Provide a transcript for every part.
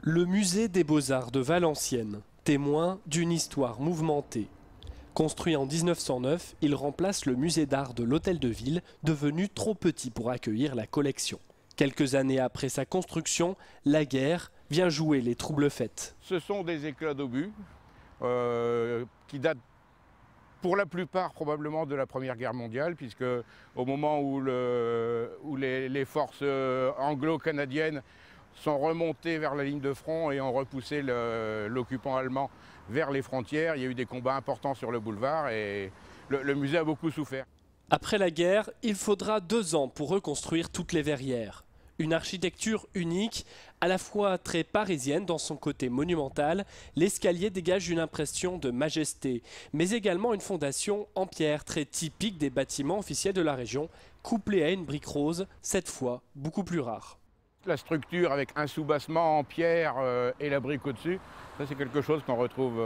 Le musée des Beaux-Arts de Valenciennes, témoin d'une histoire mouvementée. Construit en 1909, il remplace le musée d'art de l'Hôtel de Ville, devenu trop petit pour accueillir la collection. Quelques années après sa construction, la guerre vient jouer les troubles faits. Ce sont des éclats d'obus qui datent pour la plupart probablement de la Première Guerre mondiale, puisque au moment où les forces anglo-canadiennes sont remontées vers la ligne de front et ont repoussé l'occupant allemand vers les frontières, il y a eu des combats importants sur le boulevard et le musée a beaucoup souffert. Après la guerre, il faudra 2 ans pour reconstruire toutes les verrières. Une architecture unique, à la fois très parisienne dans son côté monumental, l'escalier dégage une impression de majesté, mais également une fondation en pierre très typique des bâtiments officiels de la région, couplée à une brique rose, cette fois beaucoup plus rare. La structure avec un soubassement en pierre et la brique au-dessus, ça c'est quelque chose qu'on retrouve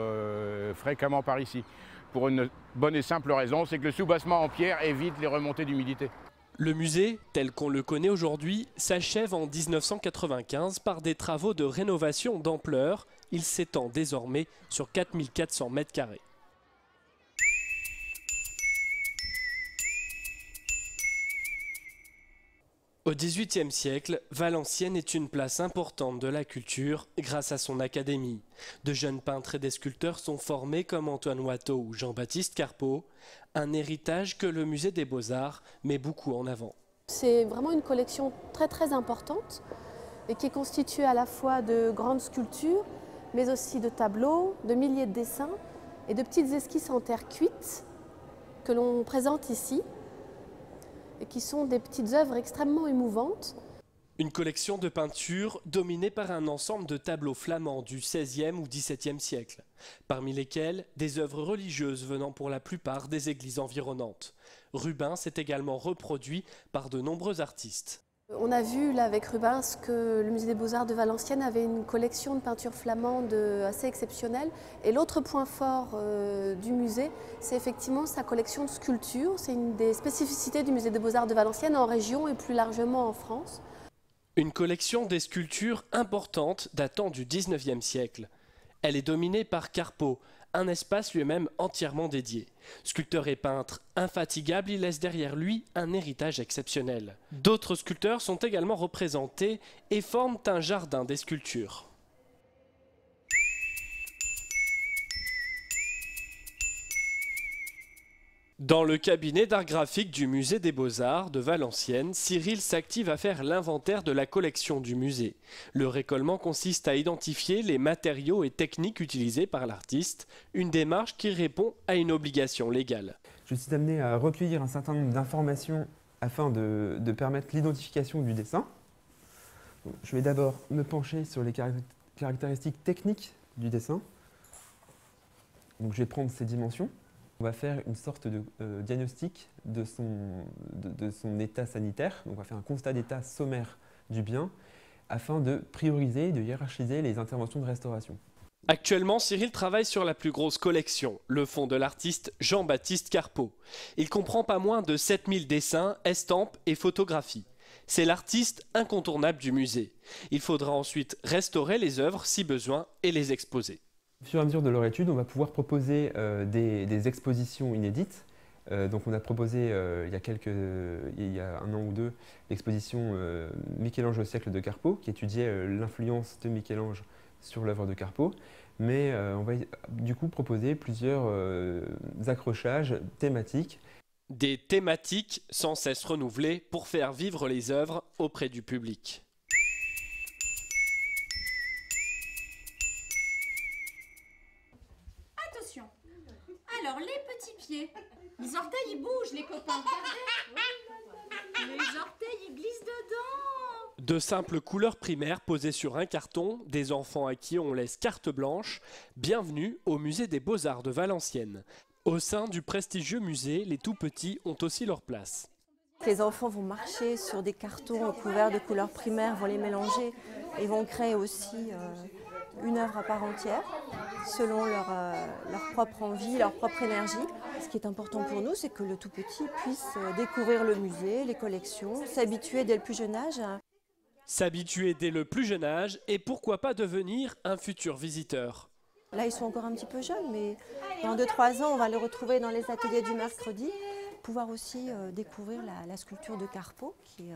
fréquemment par ici. Pour une bonne et simple raison, c'est que le soubassement en pierre évite les remontées d'humidité. Le musée, tel qu'on le connaît aujourd'hui, s'achève en 1995 par des travaux de rénovation d'ampleur. Il s'étend désormais sur 4400 mètres carrés. Au XVIIIe siècle, Valenciennes est une place importante de la culture grâce à son académie. De jeunes peintres et des sculpteurs sont formés comme Antoine Watteau ou Jean-Baptiste Carpeaux, un héritage que le musée des Beaux-Arts met beaucoup en avant. C'est vraiment une collection très importante et qui est constituée à la fois de grandes sculptures, mais aussi de tableaux, de milliers de dessins et de petites esquisses en terre cuite que l'on présente ici, et qui sont des petites œuvres extrêmement émouvantes. Une collection de peintures dominée par un ensemble de tableaux flamands du XVIe ou XVIIe siècle, parmi lesquels des œuvres religieuses venant pour la plupart des églises environnantes. Rubens est également reproduit par de nombreux artistes. On a vu là avec Rubens que le musée des Beaux-Arts de Valenciennes avait une collection de peintures flamandes assez exceptionnelle. Et l'autre point fort du musée, c'est effectivement sa collection de sculptures. C'est une des spécificités du musée des Beaux-Arts de Valenciennes en région et plus largement en France. Une collection des sculptures importantes datant du XIXe siècle. Elle est dominée par Carpeaux, un espace lui-même entièrement dédié. Sculpteur et peintre infatigable, il laisse derrière lui un héritage exceptionnel. D'autres sculpteurs sont également représentés et forment un jardin des sculptures. Dans le cabinet d'art graphique du musée des Beaux-Arts de Valenciennes, Cyril s'active à faire l'inventaire de la collection du musée. Le récolement consiste à identifier les matériaux et techniques utilisés par l'artiste, une démarche qui répond à une obligation légale. Je suis amené à recueillir un certain nombre d'informations afin de permettre l'identification du dessin. Je vais d'abord me pencher sur les caractéristiques techniques du dessin. Donc, je vais prendre ces dimensions. On va faire une sorte de diagnostic de son état sanitaire. Donc on va faire un constat d'état sommaire du bien afin de prioriser, de hiérarchiser les interventions de restauration. Actuellement, Cyril travaille sur la plus grosse collection, le fonds de l'artiste Jean-Baptiste Carpeaux. Il comprend pas moins de 7000 dessins, estampes et photographies. C'est l'artiste incontournable du musée. Il faudra ensuite restaurer les œuvres si besoin et les exposer. Au fur et à mesure de leur étude, on va pouvoir proposer des expositions inédites. Donc on a proposé il y a 1 an ou 2 l'exposition Michel-Ange au siècle de Carpeaux, qui étudiait l'influence de Michel-Ange sur l'œuvre de Carpeaux. Mais on va du coup proposer plusieurs accrochages thématiques. Des thématiques sans cesse renouvelées pour faire vivre les œuvres auprès du public. Attention. Alors, les petits pieds. Les orteils, ils bougent, les copains. Regardez. Les orteils, ils glissent dedans. De simples couleurs primaires posées sur un carton, des enfants à qui on laisse carte blanche. Bienvenue au musée des Beaux-Arts de Valenciennes. Au sein du prestigieux musée, les tout-petits ont aussi leur place. Les enfants vont marcher sur des cartons couverts de couleurs primaires, vont les mélanger et vont créer aussi une œuvre à part entière, selon leur propre envie, leur propre énergie. Ce qui est important pour nous, c'est que le tout petit puisse découvrir le musée, les collections, s'habituer dès le plus jeune âge S'habituer dès le plus jeune âge et pourquoi pas devenir un futur visiteur. Là, ils sont encore un petit peu jeunes, mais dans 2-3 ans, on va les retrouver dans les ateliers du mercredi. Pouvoir aussi découvrir la sculpture de Carpeaux, qui est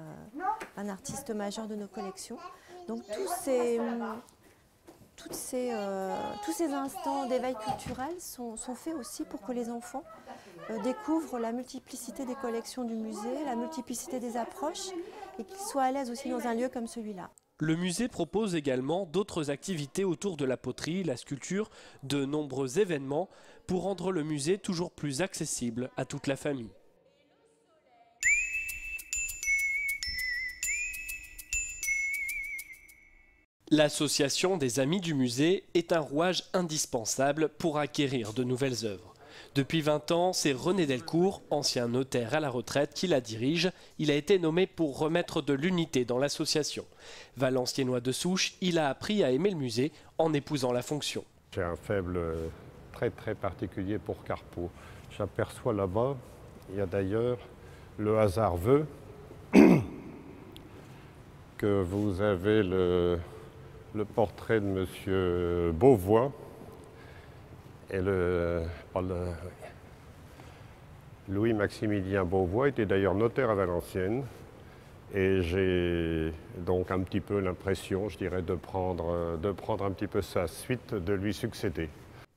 un artiste majeur de nos collections. Donc tous ces instants d'éveil culturel sont faits aussi pour que les enfants découvrent la multiplicité des collections du musée, la multiplicité des approches, et qu'ils soient à l'aise aussi dans un lieu comme celui-là. Le musée propose également d'autres activités autour de la poterie, la sculpture, de nombreux événements pour rendre le musée toujours plus accessible à toute la famille. L'association des Amis du musée est un rouage indispensable pour acquérir de nouvelles œuvres. Depuis 20 ans, c'est René Delcourt, ancien notaire à la retraite, qui la dirige. Il a été nommé pour remettre de l'unité dans l'association. Valenciennois de souche, il a appris à aimer le musée en épousant la fonction. J'ai un faible très particulier pour Carpeaux. J'aperçois là-bas, il y a d'ailleurs, le hasard veut que vous avez le portrait de M. Beauvois et Louis-Maximilien Beauvois était d'ailleurs notaire à Valenciennes et j'ai donc un petit peu l'impression, je dirais, de prendre un petit peu sa suite, de lui succéder.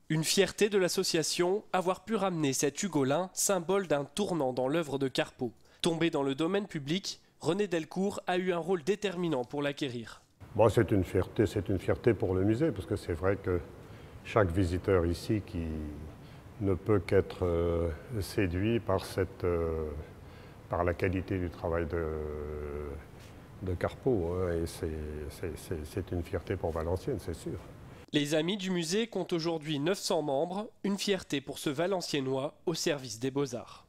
Une fierté de l'association, avoir pu ramener cet hugolin, symbole d'un tournant dans l'œuvre de Carpeaux. Tombé dans le domaine public, René Delcourt a eu un rôle déterminant pour l'acquérir. Bon, c'est une fierté pour le musée, parce que c'est vrai que chaque visiteur ici qui ne peut qu'être séduit par la qualité du travail de Carpeaux, hein, et c'est une fierté pour Valenciennes, c'est sûr. Les Amis du musée comptent aujourd'hui 900 membres, une fierté pour ce Valenciennois au service des Beaux-Arts.